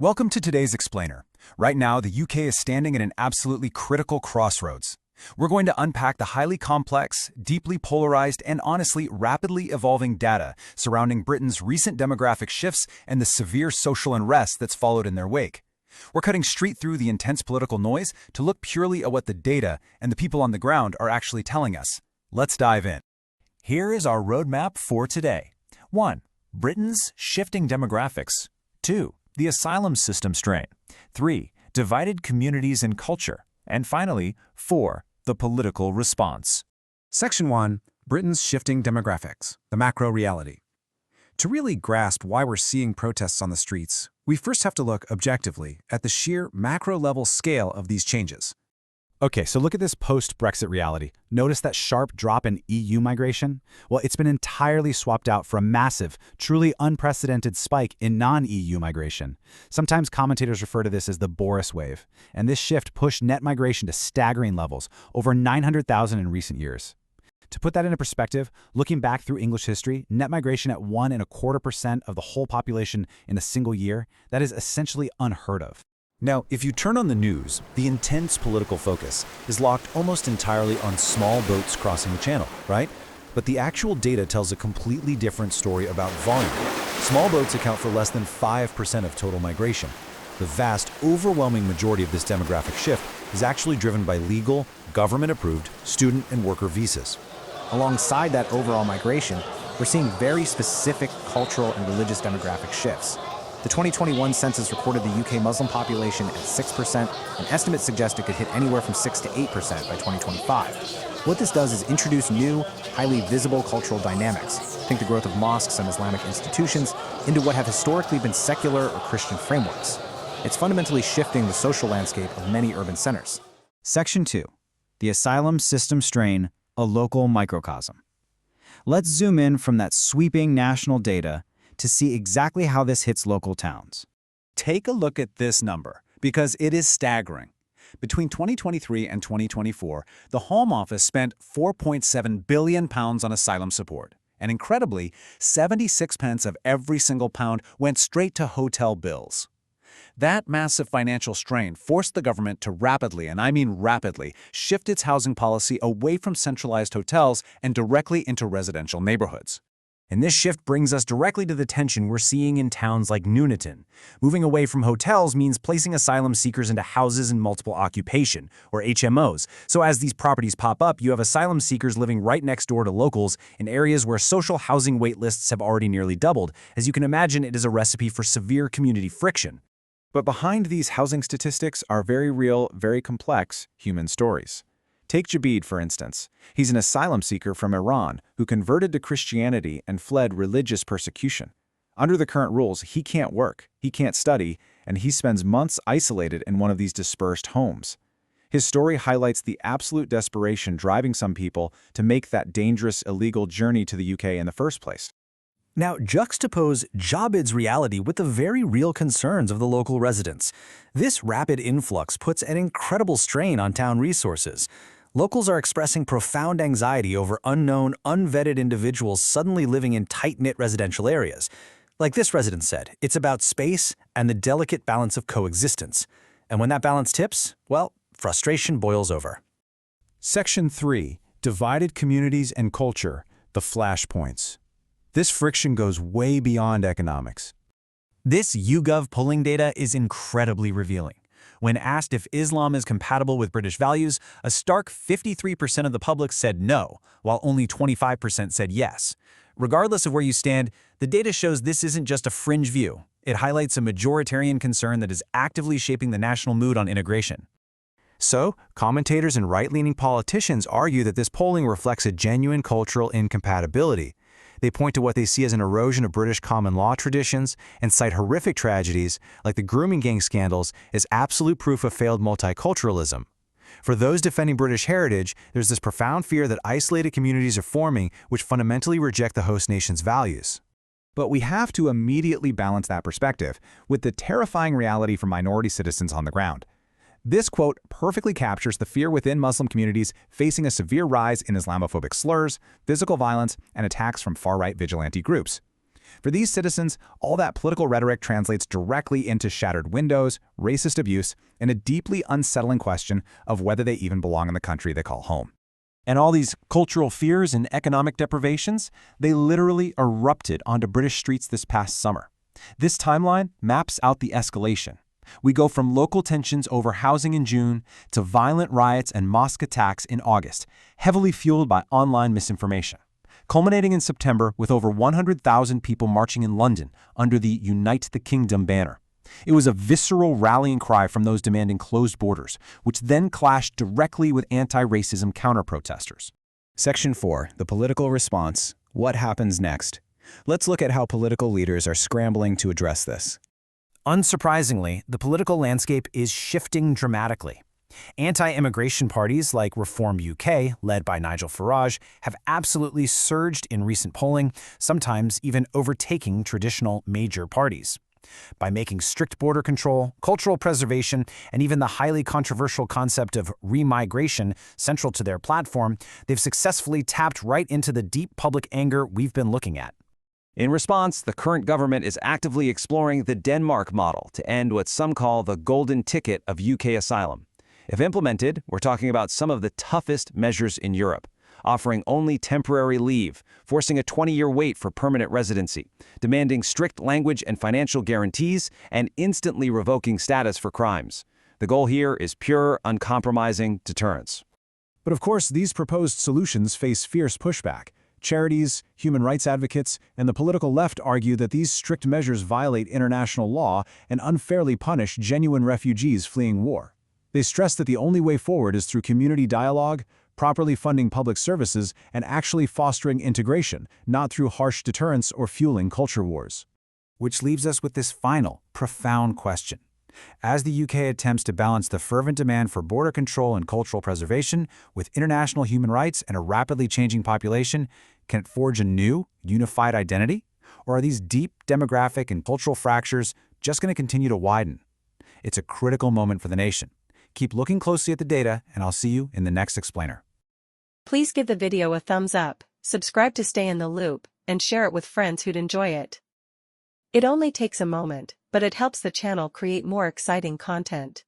Welcome to today's Explainer. Right now, the UK is standing at an absolutely critical crossroads. We're going to unpack the highly complex, deeply polarized, and honestly rapidly evolving data surrounding Britain's recent demographic shifts and the severe social unrest that's followed in their wake. We're cutting straight through the intense political noise to look purely at what the data and the people on the ground are actually telling us. Let's dive in. Here is our roadmap for today. 1. Britain's shifting demographics. 2. The asylum system strain. 3. Divided communities and culture. And finally, 4. The political response. Section 1. Britain's shifting demographics, the macro reality. To really grasp why we're seeing protests on the streets, we first have to look objectively at the sheer macro-level scale of these changes. Okay, so look at this post-Brexit reality. Notice that sharp drop in EU migration? Well, it's been entirely swapped out for a massive, truly unprecedented spike in non-EU migration. Sometimes commentators refer to this as the Boris Wave, and this shift pushed net migration to staggering levels, over 900,000 in recent years. To put that into perspective, looking back through English history, net migration at 1.25% of the whole population in a single year, that is essentially unheard of. Now, if you turn on the news, the intense political focus is locked almost entirely on small boats crossing the channel, right? But the actual data tells a completely different story about volume. Small boats account for less than 5% of total migration. The vast, overwhelming majority of this demographic shift is actually driven by legal, government-approved student and worker visas. Alongside that overall migration, we're seeing very specific cultural and religious demographic shifts. The 2021 census recorded the UK Muslim population at 6%, and estimates suggest it could hit anywhere from 6 to 8% by 2025. What this does is introduce new, highly visible cultural dynamics, think the growth of mosques and Islamic institutions, into what have historically been secular or Christian frameworks. It's fundamentally shifting the social landscape of many urban centers. Section 2. The asylum system strain, a local microcosm. Let's zoom in from that sweeping national data to see exactly how this hits local towns. Take a look at this number, because it is staggering. Between 2023 and 2024, the Home Office spent £4.7 billion on asylum support. And incredibly, 76 pence of every single pound went straight to hotel bills. That massive financial strain forced the government to rapidly, and I mean rapidly, shift its housing policy away from centralized hotels and directly into residential neighborhoods. And this shift brings us directly to the tension we're seeing in towns like Nuneaton. Moving away from hotels means placing asylum seekers into houses in multiple occupation, or HMOs. So as these properties pop up, you have asylum seekers living right next door to locals in areas where social housing wait lists have already nearly doubled. As you can imagine, it is a recipe for severe community friction. But behind these housing statistics are very real, very complex human stories. Take Jabid, for instance. He's an asylum seeker from Iran who converted to Christianity and fled religious persecution. Under the current rules, he can't work, he can't study, and he spends months isolated in one of these dispersed homes. His story highlights the absolute desperation driving some people to make that dangerous, illegal journey to the UK in the first place. Now, juxtapose Jabid's reality with the very real concerns of the local residents. This rapid influx puts an incredible strain on town resources. Locals are expressing profound anxiety over unknown, unvetted individuals suddenly living in tight-knit residential areas. Like this resident said, it's about space and the delicate balance of coexistence. And when that balance tips, well, frustration boils over. Section 3. Divided communities and culture, the flashpoints. This friction goes way beyond economics. This YouGov polling data is incredibly revealing. When asked if Islam is compatible with British values, a stark 53% of the public said no, while only 25% said yes. Regardless of where you stand, the data shows this isn't just a fringe view. It highlights a majoritarian concern that is actively shaping the national mood on integration. So, commentators and right-leaning politicians argue that this polling reflects a genuine cultural incompatibility. They point to what they see as an erosion of British common law traditions and cite horrific tragedies like the grooming gang scandals as absolute proof of failed multiculturalism. For those defending British heritage, there's this profound fear that isolated communities are forming which fundamentally reject the host nation's values. But we have to immediately balance that perspective with the terrifying reality for minority citizens on the ground. This quote perfectly captures the fear within Muslim communities facing a severe rise in Islamophobic slurs, physical violence, and attacks from far-right vigilante groups. For these citizens, all that political rhetoric translates directly into shattered windows, racist abuse, and a deeply unsettling question of whether they even belong in the country they call home. And all these cultural fears and economic deprivations, they literally erupted onto British streets this past summer. This timeline maps out the escalation. We go from local tensions over housing in June to violent riots and mosque attacks in August, heavily fueled by online misinformation, culminating in September with over 100,000 people marching in London under the Unite the Kingdom banner. It was a visceral rallying cry from those demanding closed borders, which then clashed directly with anti-racism counter-protesters. Section 4, the political response. What happens next? Let's look at how political leaders are scrambling to address this. Unsurprisingly, the political landscape is shifting dramatically. Anti-immigration parties like Reform UK, led by Nigel Farage, have absolutely surged in recent polling, sometimes even overtaking traditional major parties. By making strict border control, cultural preservation, and even the highly controversial concept of remigration central to their platform, they've successfully tapped right into the deep public anger we've been looking at. In response, the current government is actively exploring the Denmark model to end what some call the golden ticket of UK asylum. If implemented, we're talking about some of the toughest measures in Europe, offering only temporary leave, forcing a 20-year wait for permanent residency, demanding strict language and financial guarantees, and instantly revoking status for crimes. The goal here is pure, uncompromising deterrence. But of course, these proposed solutions face fierce pushback. Charities, human rights advocates, and the political left argue that these strict measures violate international law and unfairly punish genuine refugees fleeing war. They stress that the only way forward is through community dialogue, properly funding public services, and actually fostering integration, not through harsh deterrence or fueling culture wars. Which leaves us with this final, profound question. As the UK attempts to balance the fervent demand for border control and cultural preservation with international human rights and a rapidly changing population, can it forge a new, unified identity? Or are these deep demographic and cultural fractures just going to continue to widen? It's a critical moment for the nation. Keep looking closely at the data, and I'll see you in the next explainer. Please give the video a thumbs up, subscribe to stay in the loop, and share it with friends who'd enjoy it. It only takes a moment, but it helps the channel create more exciting content.